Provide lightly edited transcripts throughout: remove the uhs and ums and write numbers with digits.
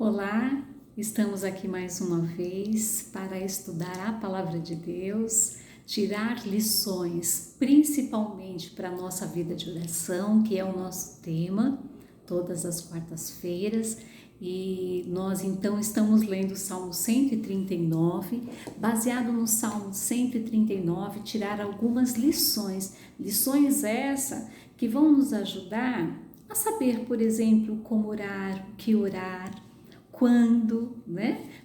Olá, estamos aqui mais uma vez para estudar a Palavra de Deus, tirar lições, principalmente para a nossa vida de oração, que é o nosso tema, todas as quartas-feiras. E nós então estamos lendo o Salmo 139, baseado no Salmo 139, tirar algumas lições, lições essas que vão nos ajudar a saber, por exemplo, como orar, o que orar, quando,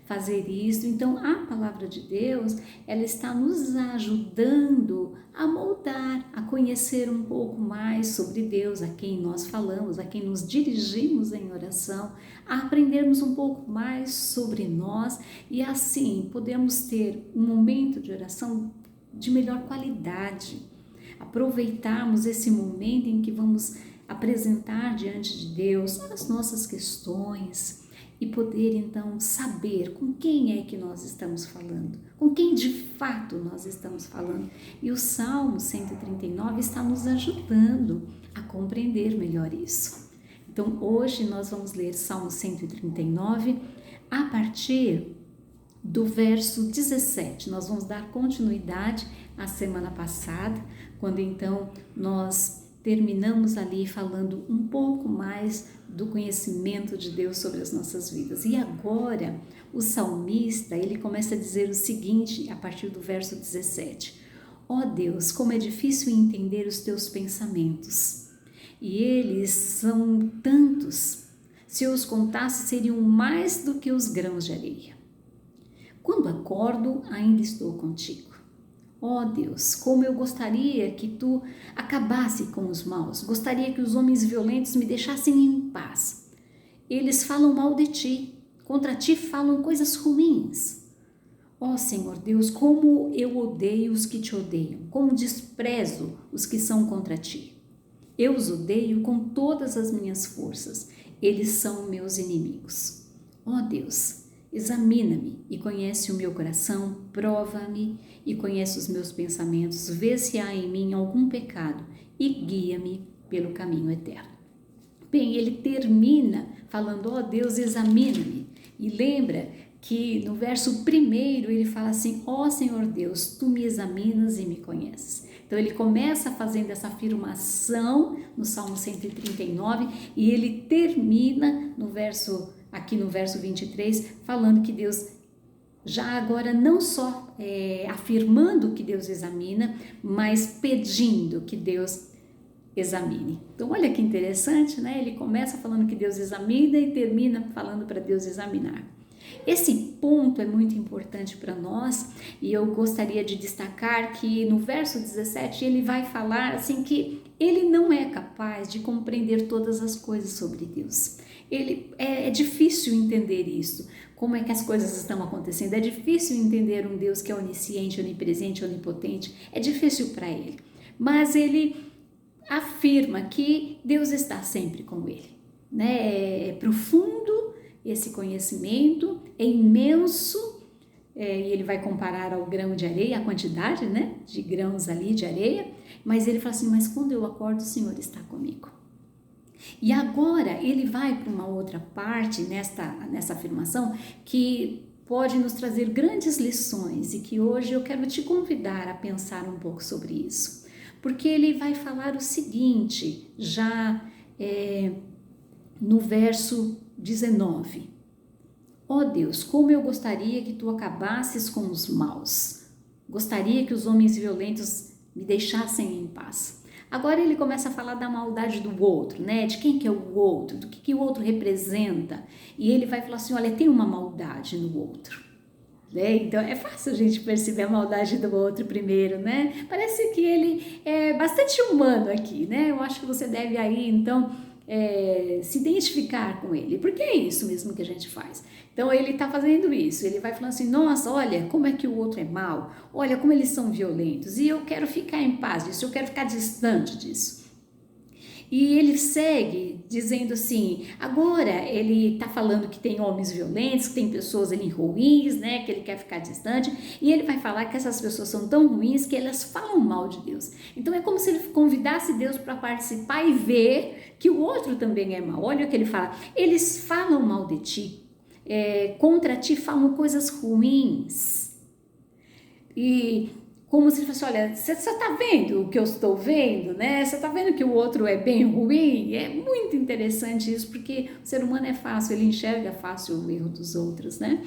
fazer isso. Então, a palavra de Deus, ela está nos ajudando a moldar, a conhecer um pouco mais sobre Deus, a quem nós falamos, a quem nos dirigimos em oração, a aprendermos um pouco mais sobre nós e assim podemos ter um momento de oração de melhor qualidade. Aproveitarmos esse momento em que vamos apresentar diante de Deus as nossas questões, e poder então saber com quem é que nós estamos falando, com quem de fato nós estamos falando. E o Salmo 139 está nos ajudando a compreender melhor isso. Então hoje nós vamos ler Salmo 139 a partir do verso 17. Nós vamos dar continuidade à semana passada, quando então nós terminamos ali falando um pouco mais do conhecimento de Deus sobre as nossas vidas. E agora o salmista, ele começa a dizer o seguinte, a partir do verso 17: Ó Deus, como é difícil entender os teus pensamentos, e eles são tantos, se eu os contasse seriam mais do que os grãos de areia. Quando acordo, ainda estou contigo. Ó Deus, como eu gostaria que tu acabasse com os maus, gostaria que os homens violentos me deixassem em paz. Eles falam mal de ti, contra ti falam coisas ruins. Ó Senhor Deus, como eu odeio os que te odeiam, como desprezo os que são contra ti. Eu os odeio com todas as minhas forças, eles são meus inimigos. Ó Deus, examina-me e conhece o meu coração, prova-me e conhece os meus pensamentos, vê se há em mim algum pecado e guia-me pelo caminho eterno. Bem, ele termina falando, ó Deus, examina-me. E lembra que no verso primeiro ele fala assim, ó Senhor Deus, tu me examinas e me conheces. Então ele começa fazendo essa afirmação no Salmo 139 e ele termina aqui no verso 23, falando que Deus, já agora não só afirmando que Deus examina, mas pedindo que Deus examine. Então olha que interessante, né? Ele começa falando que Deus examina e termina falando para Deus examinar. Esse ponto é muito importante para nós e eu gostaria de destacar que no verso 17 ele vai falar assim que ele não é capaz de compreender todas as coisas sobre Deus. É difícil entender isso, como é que as coisas estão acontecendo, é difícil entender um Deus que é onisciente, onipresente, onipotente, é difícil para ele, mas ele afirma que Deus está sempre com ele, né? É profundo esse conhecimento, é imenso, e ele vai comparar ao grão de areia, a quantidade, né, de grãos ali de areia, mas ele fala assim, mas quando eu acordo o Senhor está comigo. E agora ele vai para uma outra parte nessa afirmação que pode nos trazer grandes lições e que hoje eu quero te convidar a pensar um pouco sobre isso. Porque ele vai falar o seguinte, já no verso 19. Ó Deus, como eu gostaria que tu acabasses com os maus. Gostaria que os homens violentos me deixassem em paz. Agora ele começa a falar da maldade do outro, né? De quem que é o outro, do que o outro representa. E ele vai falar assim, olha, tem uma maldade no outro. Né? Então é fácil a gente perceber a maldade do outro primeiro, né? Parece que ele é bastante humano aqui, né? Eu acho que você deve aí, então, se identificar com ele, porque é isso mesmo que a gente faz. Então ele está fazendo isso, ele vai falando assim, nossa, olha como é que o outro é mau, olha como eles são violentos e eu quero ficar em paz disso, eu quero ficar distante disso. E ele segue dizendo assim, agora ele está falando que tem homens violentos, que tem pessoas ali ruins, né, que ele quer ficar distante, e ele vai falar que essas pessoas são tão ruins que elas falam mal de Deus. Então é como se ele convidasse Deus para participar e ver que o outro também é mau. Olha o que ele fala, eles falam mal de ti, contra ti falam coisas ruins. E como se ele fosse, olha, você está vendo o que eu estou vendo, né? Você está vendo que o outro é bem ruim? É muito interessante isso, porque o ser humano é fácil, ele enxerga fácil o erro dos outros, né?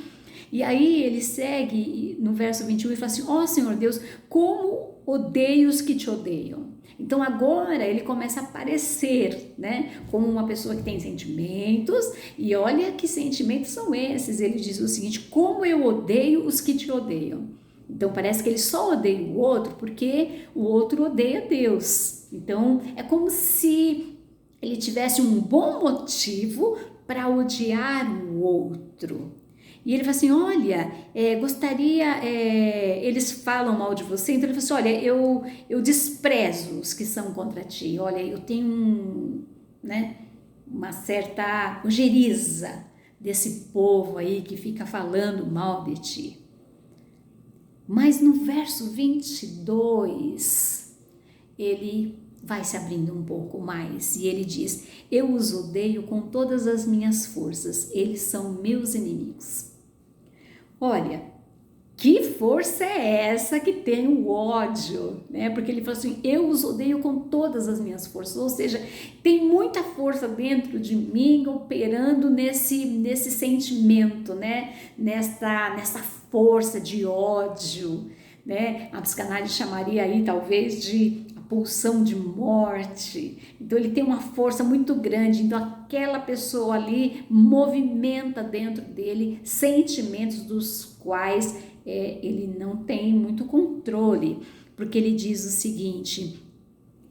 E aí ele segue no verso 21 e fala assim, ó Senhor Deus, como odeio os que te odeiam. Então agora ele começa a aparecer, né, como uma pessoa que tem sentimentos, e olha que sentimentos são esses. Ele diz o seguinte, como eu odeio os que te odeiam. Então parece que ele só odeia o outro porque o outro odeia Deus. Então é como se ele tivesse um bom motivo para odiar o outro. E ele fala assim, olha, eles falam mal de você, então ele fala assim, olha, eu desprezo os que são contra ti, olha, eu tenho uma certa ojeriza desse povo aí que fica falando mal de ti. Mas no verso 22, ele vai se abrindo um pouco mais e ele diz, eu os odeio com todas as minhas forças, eles são meus inimigos. Olha, que força é essa que tem o ódio, né? Porque ele fala assim, eu os odeio com todas as minhas forças, ou seja, tem muita força dentro de mim operando nesse sentimento, né? Nessa força de ódio, né? A psicanálise chamaria aí talvez de pulsão de morte. Então ele tem uma força muito grande, então aquela pessoa ali movimenta dentro dele sentimentos dos quais ele não tem muito controle, porque ele diz o seguinte,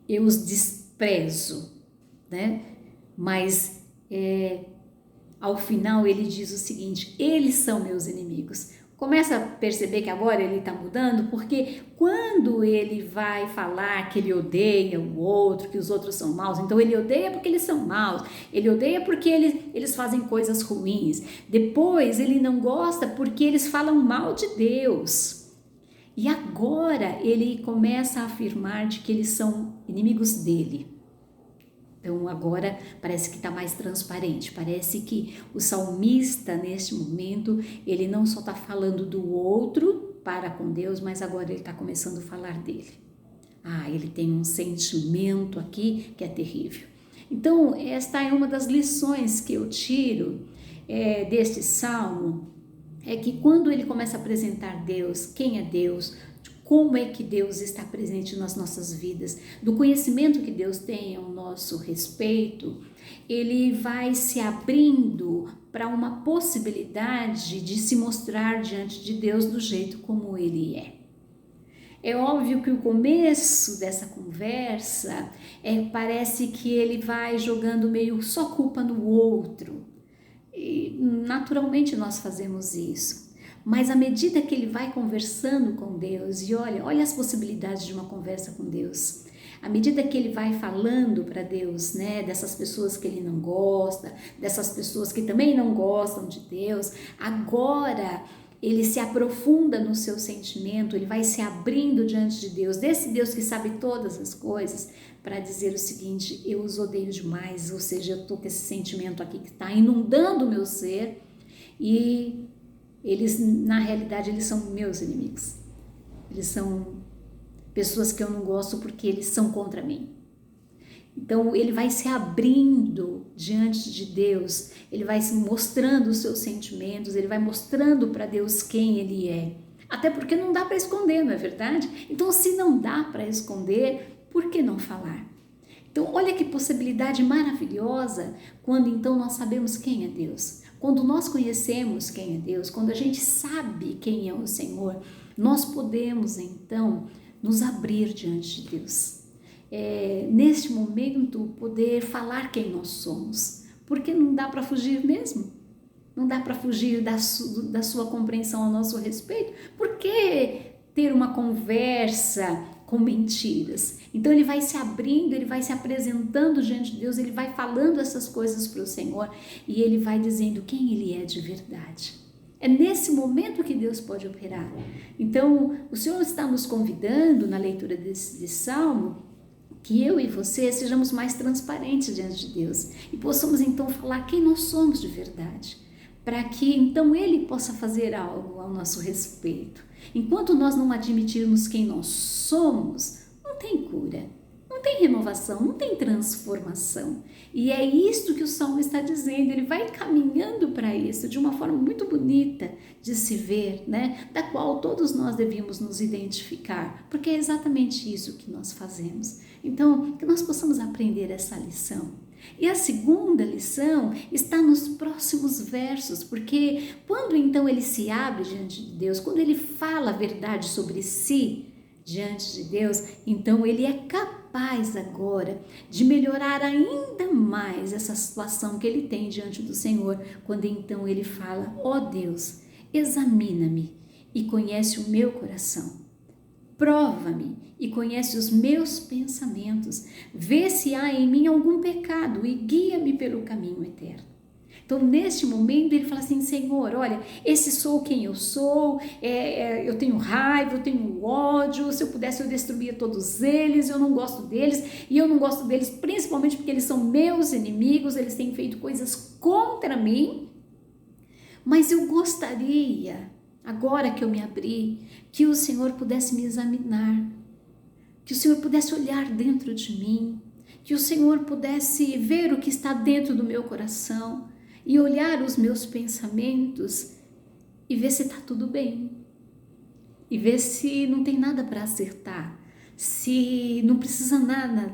eu os desprezo, né? Mas ao final ele diz o seguinte, eles são meus inimigos. Começa a perceber que agora ele está mudando, porque quando ele vai falar que ele odeia o outro, que os outros são maus, então ele odeia porque eles são maus, ele odeia porque eles fazem coisas ruins. Depois ele não gosta porque eles falam mal de Deus. E agora ele começa a afirmar de que eles são inimigos dele. Então agora parece que está mais transparente, parece que o salmista neste momento, ele não só está falando do outro para com Deus, mas agora ele está começando a falar dele. Ele tem um sentimento aqui que é terrível. Então esta é uma das lições que eu tiro deste salmo, é que quando ele começa a apresentar Deus, quem é Deus, como é que Deus está presente nas nossas vidas, do conhecimento que Deus tem ao nosso respeito, ele vai se abrindo para uma possibilidade de se mostrar diante de Deus do jeito como ele é. É óbvio que o começo dessa conversa parece que ele vai jogando meio só culpa no outro, e naturalmente nós fazemos isso. Mas à medida que ele vai conversando com Deus, e olha as possibilidades de uma conversa com Deus, à medida que ele vai falando para Deus, né, dessas pessoas que ele não gosta, dessas pessoas que também não gostam de Deus, agora ele se aprofunda no seu sentimento, ele vai se abrindo diante de Deus, desse Deus que sabe todas as coisas, para dizer o seguinte, eu os odeio demais, ou seja, eu estou com esse sentimento aqui que está inundando o meu ser, e eles, na realidade, eles são meus inimigos. Eles são pessoas que eu não gosto porque eles são contra mim. Então, ele vai se abrindo diante de Deus, ele vai se mostrando os seus sentimentos, ele vai mostrando para Deus quem ele é. Até porque não dá para esconder, não é verdade? Então, se não dá para esconder, por que não falar? Então, olha que possibilidade maravilhosa quando então nós sabemos quem é Deus. Quando nós conhecemos quem é Deus, quando a gente sabe quem é o Senhor, nós podemos então nos abrir diante de Deus. Neste momento, poder falar quem nós somos, porque não dá para fugir mesmo. Não dá para fugir da sua compreensão ao nosso respeito. Por que ter uma conversa com mentiras? Então ele vai se abrindo, ele vai se apresentando diante de Deus, ele vai falando essas coisas para o Senhor e ele vai dizendo quem ele é de verdade. É nesse momento que Deus pode operar. Então o Senhor está nos convidando na leitura desse salmo que eu e você sejamos mais transparentes diante de Deus e possamos então falar quem nós somos de verdade. para que então Ele possa fazer algo ao nosso respeito. Enquanto nós não admitirmos quem nós somos, não tem cura, não tem renovação, não tem transformação. E é isto que o Salmo está dizendo, ele vai caminhando para isso de uma forma muito bonita de se ver, né? Da qual todos nós devíamos nos identificar, porque é exatamente isso que nós fazemos. Então, que nós possamos aprender essa lição. E a segunda lição está nos próximos versos, porque quando então ele se abre diante de Deus, quando ele fala a verdade sobre si diante de Deus, então ele é capaz agora de melhorar ainda mais essa situação que ele tem diante do Senhor, quando então ele fala: ó Deus, examina-me e conhece o meu coração. Prova-me e conhece os meus pensamentos, vê se há em mim algum pecado e guia-me pelo caminho eterno. Então, neste momento, ele fala assim: Senhor, olha, esse sou quem eu sou, eu tenho raiva, eu tenho ódio, se eu pudesse eu destruía todos eles, eu não gosto deles, e eu não gosto deles principalmente porque eles são meus inimigos, eles têm feito coisas contra mim, mas eu gostaria, agora que eu me abri, que o Senhor pudesse me examinar, que o Senhor pudesse olhar dentro de mim, que o Senhor pudesse ver o que está dentro do meu coração e olhar os meus pensamentos e ver se está tudo bem, e ver se não tem nada para acertar, se não precisa nada,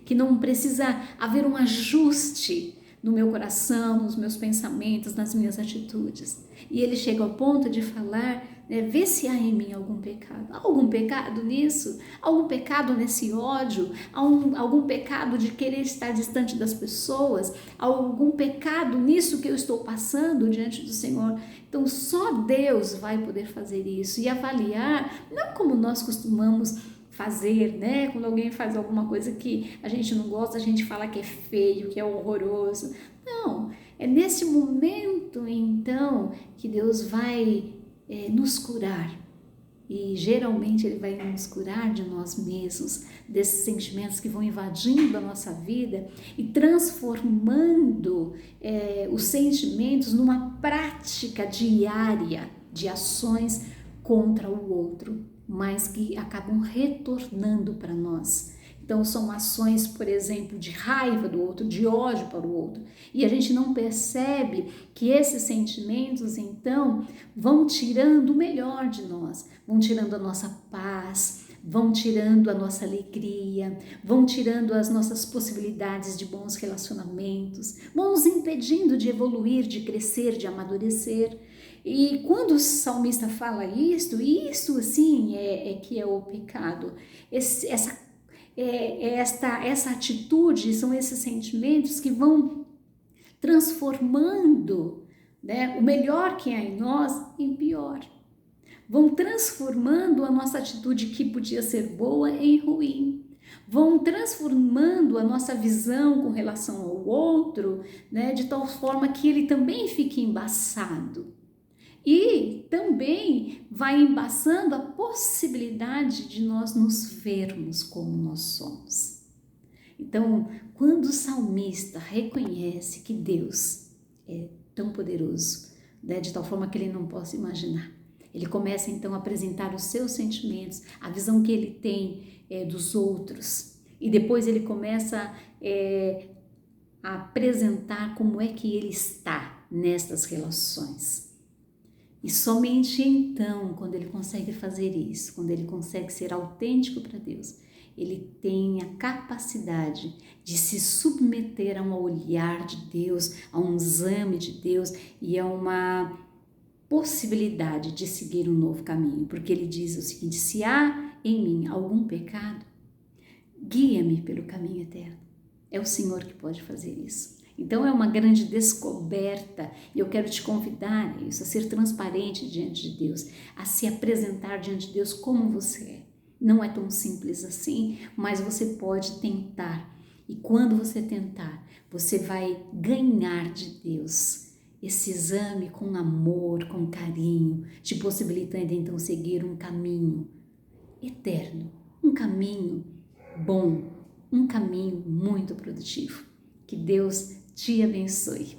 que não precisa haver um ajuste no meu coração, nos meus pensamentos, nas minhas atitudes. E ele chega ao ponto de falar, vê se há em mim algum pecado. Há algum pecado nisso? Algum pecado nesse ódio? Algum pecado de querer estar distante das pessoas? Algum pecado nisso que eu estou passando diante do Senhor? Então só Deus vai poder fazer isso e avaliar, não como nós costumamos fazer, né? Quando alguém faz alguma coisa que a gente não gosta, a gente fala que é feio, que é horroroso. Não, é nesse momento então que Deus vai nos curar. E geralmente Ele vai nos curar de nós mesmos, desses sentimentos que vão invadindo a nossa vida e transformando os sentimentos numa prática diária de ações contra o outro, mas que acabam retornando para nós. Então são ações, por exemplo, de raiva do outro, de ódio para o outro. E a gente não percebe que esses sentimentos, então, vão tirando o melhor de nós, vão tirando a nossa paz, vão tirando a nossa alegria, vão tirando as nossas possibilidades de bons relacionamentos, vão nos impedindo de evoluir, de crescer, de amadurecer. E quando o salmista fala isso assim que é o pecado, essa atitude, são esses sentimentos que vão transformando, né, o melhor que há em nós em pior. Vão transformando a nossa atitude que podia ser boa em ruim. Vão transformando a nossa visão com relação ao outro, né, de tal forma que ele também fique embaçado. E também vai embaçando a possibilidade de nós nos vermos como nós somos. Então, quando o salmista reconhece que Deus é tão poderoso, né, de tal forma que ele não possa imaginar, ele começa então a apresentar os seus sentimentos, a visão que ele tem dos outros, e depois ele começa a apresentar como é que ele está nestas relações. E somente então, quando ele consegue fazer isso, quando ele consegue ser autêntico para Deus, ele tem a capacidade de se submeter a um olhar de Deus, a um exame de Deus e a uma possibilidade de seguir um novo caminho. Porque ele diz o seguinte: se há em mim algum pecado, guia-me pelo caminho eterno. É o Senhor que pode fazer isso. Então é uma grande descoberta e eu quero te convidar a isso, a ser transparente diante de Deus, a se apresentar diante de Deus como você é. Não é tão simples assim, mas você pode tentar. E quando você tentar, você vai ganhar de Deus esse exame com amor, com carinho, te possibilitando então seguir um caminho eterno, um caminho bom, um caminho muito produtivo. Que Deus te abençoe.